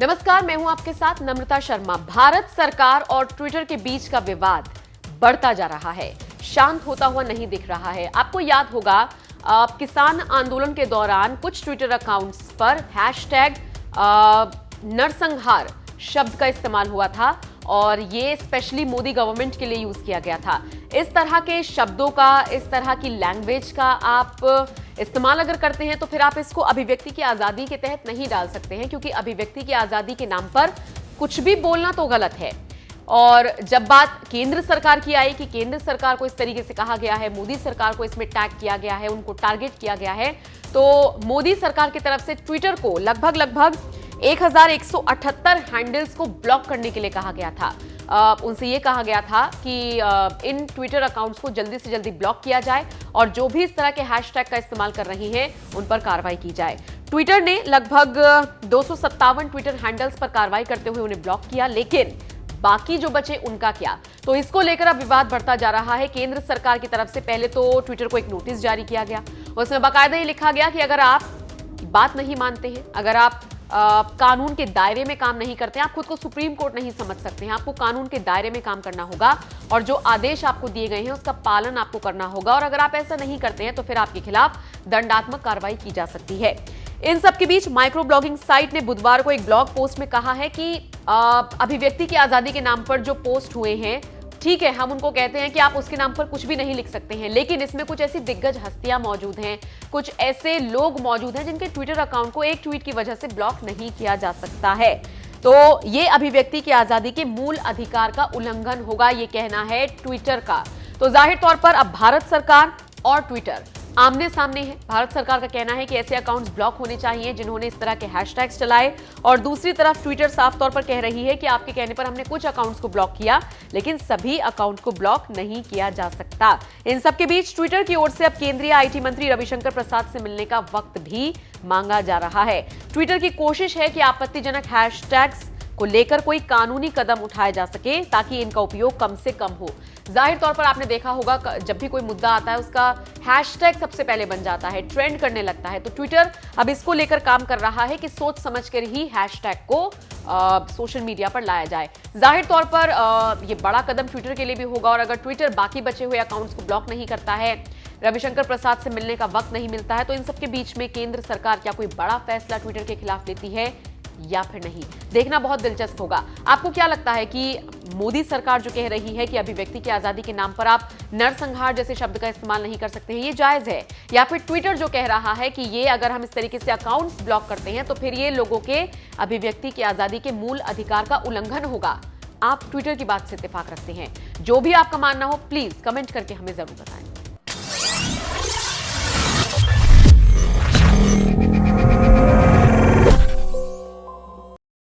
नमस्कार, मैं हूं आपके साथ नम्रता शर्मा। भारत सरकार और ट्विटर के बीच का विवाद बढ़ता जा रहा है, शांत होता हुआ नहीं दिख रहा है। आपको याद होगा किसान आंदोलन के दौरान कुछ ट्विटर अकाउंट्स पर हैशटैग नरसंहार शब्द का इस्तेमाल हुआ था और ये स्पेशली मोदी गवर्नमेंट के लिए यूज किया गया था। इस तरह के शब्दों का, इस तरह की लैंग्वेज का आप इस्तेमाल अगर करते हैं तो फिर आप इसको अभिव्यक्ति की आजादी के तहत नहीं डाल सकते हैं, क्योंकि अभिव्यक्ति की आजादी के नाम पर कुछ भी बोलना तो गलत है। और जब बात केंद्र सरकार की आई कि केंद्र सरकार को इस तरीके से कहा गया है, मोदी सरकार को इसमें टैग किया गया है, उनको टारगेट किया गया है, तो मोदी सरकार की तरफ से ट्विटर को लगभग 1178 हैंडल्स को ब्लॉक करने के लिए कहा गया था। उनसे यह कहा गया था कि इन ट्विटर अकाउंट्स को जल्दी से जल्दी ब्लॉक किया जाए और जो भी इस तरह के हैशटैग का इस्तेमाल कर रही हैं उन पर कार्रवाई की जाए। ट्विटर ने लगभग 257 ट्विटर हैंडल्स पर कार्रवाई करते हुए उन्हें ब्लॉक किया, लेकिन बाकी जो बचे उनका क्या? तो इसको लेकर अब विवाद बढ़ता जा रहा है। केंद्र सरकार की तरफ से पहले तो ट्विटर को एक नोटिस जारी किया गया, उसमें बाकायदा ये लिखा गया कि अगर आप बात नहीं मानते हैं, अगर आप कानून के दायरे में काम नहीं करते हैं, आप खुद को सुप्रीम कोर्ट नहीं समझ सकते हैं, आपको कानून के दायरे में काम करना होगा और जो आदेश आपको दिए गए हैं उसका पालन आपको करना होगा, और अगर आप ऐसा नहीं करते हैं तो फिर आपके खिलाफ दंडात्मक कार्रवाई की जा सकती है। इन सब के बीच माइक्रो ब्लॉगिंग साइट ने बुधवार को एक ब्लॉग पोस्ट में कहा है कि अभिव्यक्ति की आजादी के नाम पर जो पोस्ट हुए हैं, ठीक है, हम उनको कहते हैं कि आप उसके नाम पर कुछ भी नहीं लिख सकते हैं, लेकिन इसमें कुछ ऐसी दिग्गज हस्तियां मौजूद हैं, कुछ ऐसे लोग मौजूद हैं जिनके ट्विटर अकाउंट को एक ट्वीट की वजह से ब्लॉक नहीं किया जा सकता है। तो ये अभिव्यक्ति की आजादी के मूल अधिकार का उल्लंघन होगा, ये कहना है ट्विटर का। तो जाहिर तौर पर अब भारत सरकार और ट्विटर आमने सामने है। भारत सरकार का कहना है कि ऐसे अकाउंट्स ब्लॉक होने चाहिए जिन्होंने इस तरह के हैशटैग्स चलाए, और दूसरी तरफ ट्विटर साफ तौर पर कह रही है कि आपके कहने पर हमने कुछ अकाउंट्स को ब्लॉक किया, लेकिन सभी अकाउंट को ब्लॉक नहीं किया जा सकता। इन सबके बीच ट्विटर की ओर से अब केंद्रीय आईटी मंत्री रविशंकर प्रसाद से मिलने का वक्त भी मांगा जा रहा है। ट्विटर की कोशिश है कि आपत्तिजनक हैशटैग्स को लेकर कोई कानूनी कदम उठाया जा सके ताकि इनका उपयोग कम से कम हो। जाहिर तौर पर आपने देखा होगा जब भी कोई मुद्दा आता है उसका हैशटैग सबसे पहले बन जाता है, ट्रेंड करने लगता है। तो ट्विटर अब इसको लेकर काम कर रहा है कि सोच समझकर ही हैशटैग को सोशल मीडिया पर लाया जाए। जाहिर तौर पर ये बड़ा कदम ट्विटर के लिए भी होगा, और अगर ट्विटर बाकी बचे हुए अकाउंट्स को ब्लॉक नहीं करता है, रविशंकर प्रसाद से मिलने का वक्त नहीं मिलता है, तो इन सबके बीच में केंद्र सरकार क्या कोई बड़ा फैसला ट्विटर के खिलाफ लेती है या फिर नहीं, देखना बहुत दिलचस्प होगा। आपको क्या लगता है कि मोदी सरकार जो कह रही है कि अभिव्यक्ति की आजादी के नाम पर आप नरसंहार जैसे शब्द का इस्तेमाल नहीं कर सकते हैं, ये जायज है, या फिर ट्विटर जो कह रहा है कि ये अगर हम इस तरीके से अकाउंट्स ब्लॉक करते हैं तो फिर ये लोगों के अभिव्यक्ति की आजादी के मूल अधिकार का उल्लंघन होगा? आप ट्विटर की बात से इत्तेफाक रखते हैं? जो भी आपका मानना हो प्लीज कमेंट करके हमें जरूर बताएं।